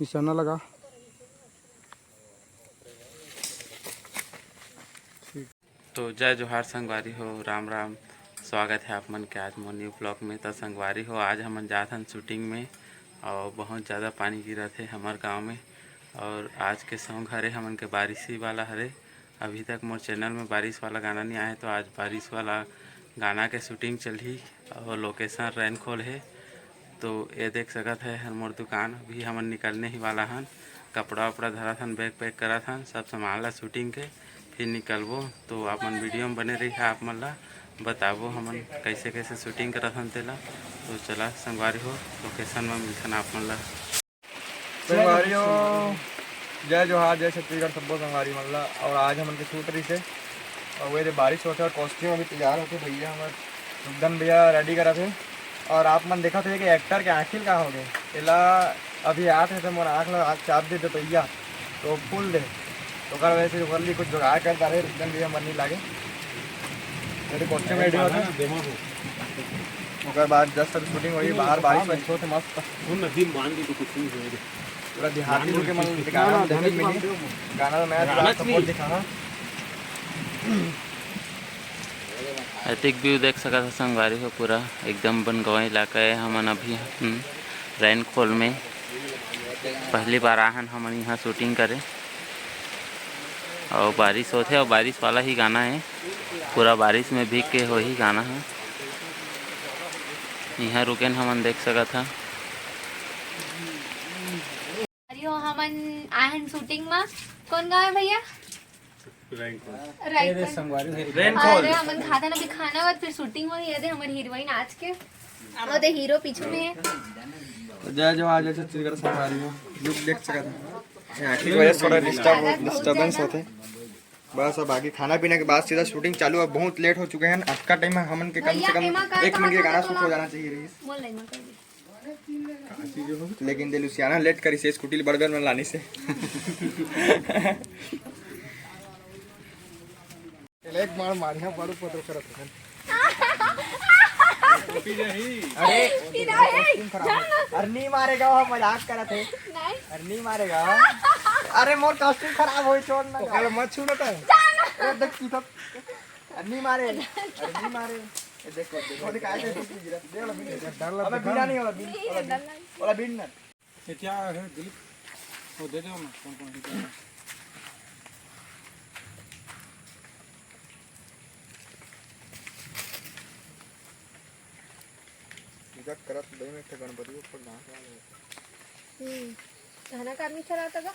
निशाना लगा। तो जय जोहार संगवारी हो, राम राम। स्वागत है आप मन के आज मोर न्यू ब्लॉग में। तो संगवारी हो, आज हमन जात हन शूटिंग में और बहुत ज़्यादा पानी गिरा थे हमार गांव में। और आज के सॉन्ग हरे हमन के बारिश ही वाला हरे। अभी तक मोर चैनल में बारिश वाला गाना नहीं आया, तो आज बारिश वाला गाना के शूटिंग चली और लोकेशन रैनखोल है। तो ये देख सकत है हर मोर दुकान। अभी हमन निकलने ही वाला हन, कपड़ा वपड़ा धरा हन, बैग पैक करा हन, सब सामान ला शूटिंग के फिर निकलबो। तो आप मन वीडियो में बने रही है, आप मन ला बताबो हमन कैसे कैसे शूटिंग करत हन तेला। तो चला संगवारी हो, लोकेशन में मिलथन आप मन ला। संगवारी हो, जय जोहार, जय छत्तीसगढ़ सबो संगवारी मन ला। और आज हमन के शूट रही से और वे बारिश होते और कॉस्ट्यूम अभी तैयार होते भैया हमारे एकदम भैया रेडी करा थे। और आप मन देखा थे कि एक्टर के आँखिल का हो गए एला अभी आठ है तो मोर आँख ला चाप दे भैया तो फूल दे तो कर वैसे ओकर कुछ जुगाड़ करता रहे एकदम भैया मन नहीं लागे। मेरे कॉस्ट्यूम रेडी होता ओकर बाद जस्ट अभी शूटिंग हुई, बाहर बारिश में छोटे मस्त पूरा देहाती लोग के मन गाना देखने मिली। गाना मैं सपोर्ट दिखा ऐतिक व्यू देख सकत है संगवारी हो, पूरा एकदम बनगांव इलाका है। हमन अभी रैनखोल में पहली बार आहन हमन यहाँ शूटिंग करे और बारिश होते और बारिश वाला ही गाना है। पूरा बारिश में भीग के हो ही गाना है। यहाँ रुकेन हमन देख सकत है। हमन आहन शूटिंग में कौन गाँव है भैया? अरे हमन खाता ना भी खाना बाद फिर शूटिंग हो ये दे हमारी हीरोइन आज के और दे हीरो पीछे में है। जय जोहार, जय छत्तीसगढ़ संगवारी हो। लुक देख सकत है आखिर वजह थोड़ा डिस्टर्बेंस होते बस। अब आगे खाना पीना के बाद सीधा शूटिंग चालू। अब बहुत लेट हो चुके हैं, आज का टाइम है हमन के कम से कम 1 मिनट के गाना शूट हो जाना चाहिए रही। लेकिन दे लुसियाना लेट करी से स्कूटी बर्गर में लानी से एक बार मारिया बारू पत्र करत है। अरे नहीं मारेगा, वो मजाक करत है। अरे नहीं मारेगा, अरे मोर कॉस्ट्यूम खराब हो छोड़ ना अरे मत छूना था। अरे देख तू सब नहीं मारे, अरे नहीं मारे। देखो देखो दिखाए दे गिरा दे वाला बिन डर लग। अबे बिना नहीं वाला बिन ना ये क्या है दिलीप वो दे दो ना कौन कौन पूजा करत दई में एक गणपति ऊपर नाच वाला खाना का आदमी चला था का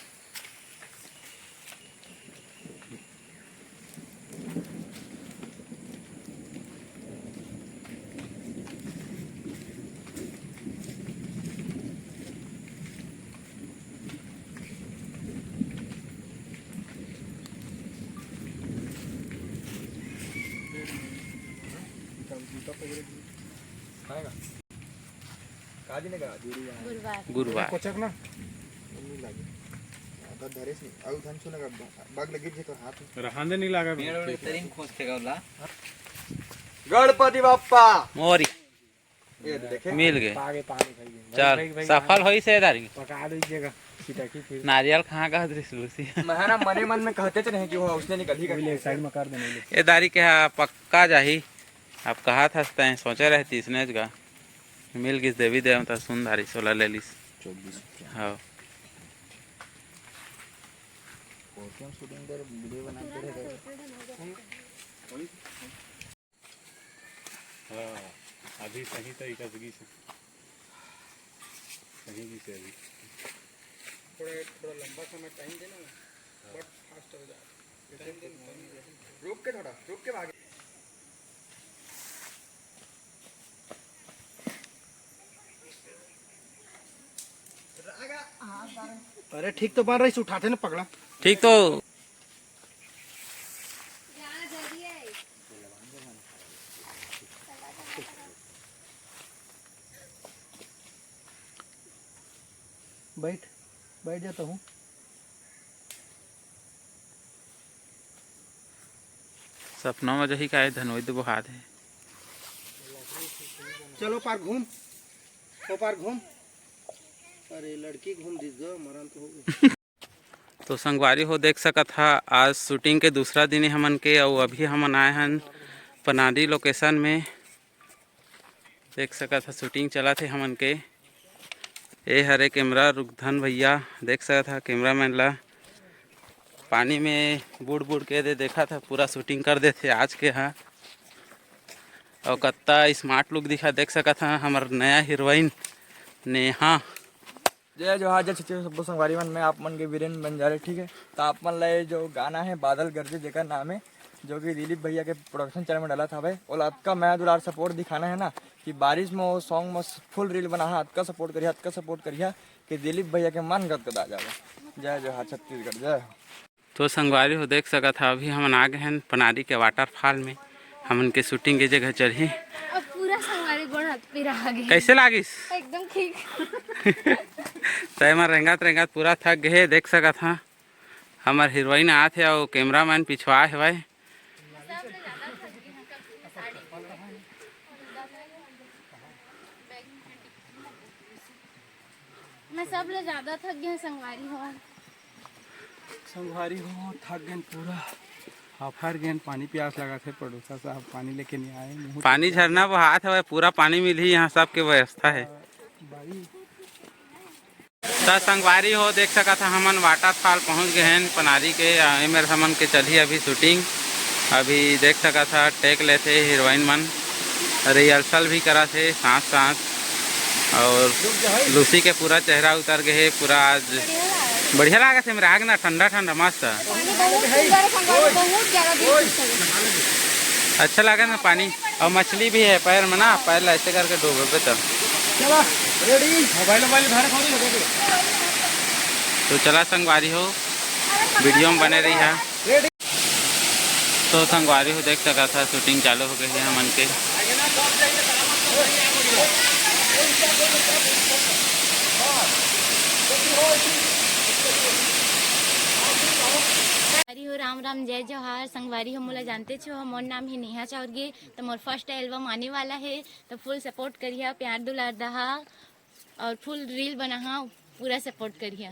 गुरुवार कोचक ना नहीं लागे आधा धरे से आउ धन सो लगा बाग लगी जे तो हाथ रहने नहीं लगा मेरे तरीन खोज के गला। गणपति बाप्पा मोरी ये देखे मिल गए। चल सफल होई से दारी पका दीजिएगा सीताकी फिर नारियल कहाँ का दृश्य लूसी महाना मने मन में कहते थे नहीं कि वो उसने निकल ही कर साइड में कर देने ये दारी के पक्का जाही। आप कहा था सोचे रहती इसने का मिल गिस देवी देव तो सुंदरी 16 ले लीस 24 हाँ शूटिंग कर वीडियो बनाते रहे। हाँ अभी सही तरीका से सही भी से अभी थोड़ा लंबा समय टाइम देना बट फास्ट हो जाए। रुक के भागे। अरे ठीक तो बन रही उठाते ना पगला ठीक। तो बैठ जाता हूँ। सपनों में जही का धनोई तो हाथ है। चलो पार घूम, वो पार घूम। अरे लड़की घूम दी गो मरान तो हो तो संगवारी हो देख सकत हा आज शूटिंग के दूसरा दिन ही हमन के और अभी हमन आए हन पनारी लोकेशन में। देख सकत हा शूटिंग चला थे हमन के। ए हरे कैमरा रुकधन भैया देख सकत हा कैमरामैन ला पानी में बूढ़ बूढ़ के दे देखा था पूरा शूटिंग कर देते आज के। हाँ और कत्ता स्मार्ट लुक दिखा देख सकत हा हमार नया हीरोइन नेहा। जय जोहार जय छत्तीसगढ़ सब्बो संगवारी मन में आप मन के वीरेन बंजारे। ठीक है, तो आप मन ला जो गाना है बादल गरजे जेकर नाम है जो कि दिलीप भैया के प्रोडक्शन चैनल में डाला था भाई, और आपका मैं दुलार सपोर्ट दिखाना है ना कि बारिश में वो सॉन्ग में फुल रील बना है। आपका सपोर्ट करिए कि दिलीप भैया के मन गदगदा जाए। जय जोहार छत्तीसगढ़ जय। तो संगवारी हो देख सकत हा अभी हमन आ गए हैं पनारी के वाटरफॉल में। हमन के शूटिंग के जगह चढ़ी। अब पूरा संगवारी गोड़ हाथ पे रह गए। कैसे लागिस? एकदम ठीक। तय में रेंगत पूरा थक गए। देख सकत हा हमार हीरोइन आत है और कैमरामैन पिछवा है भाई। मैं सब ले ज्यादा थक गया संगवारी हो थक गए पूरा हाफर गए। पानी प्यास लगा थे प्रोड्यूसर साहब पानी लेके नहीं आए। पानी झरना बहात है पूरा पानी मिली यहाँ सब के व्यवस्था है। तो संगवारी हो देख सकत हा हमन वाटरफॉल पहुँच गए हैं पनारी के। मेरे हमन के चली अभी शूटिंग। अभी देख सकत हा टेक लेते हीरोइन मन रिहर्सल भी करा थे साथ और लूसी के पूरा चेहरा उतर गए पूरा। आज बढ़िया लगा थे मेरे आग ना ठंडा ठंडा मस्त अच्छा लगा ना पानी। और मछली भी है पैर में ना, पैर ऐसे करके डूबे तो चला संगवारी हो वीडियो में बने रही है। तो संगवारी हो देख सका था शूटिंग चालू हो गई है हमन के। हो राम राम जय जोहार संगवारी हो मोला जानते छो मोर नाम है नेहा चौरगे। तो मोर फर्स्ट एल्बम आने वाला है तो फुल सपोर्ट करिए, प्यार दुलार दहा और फुल रील बना पूरा सपोर्ट करिए।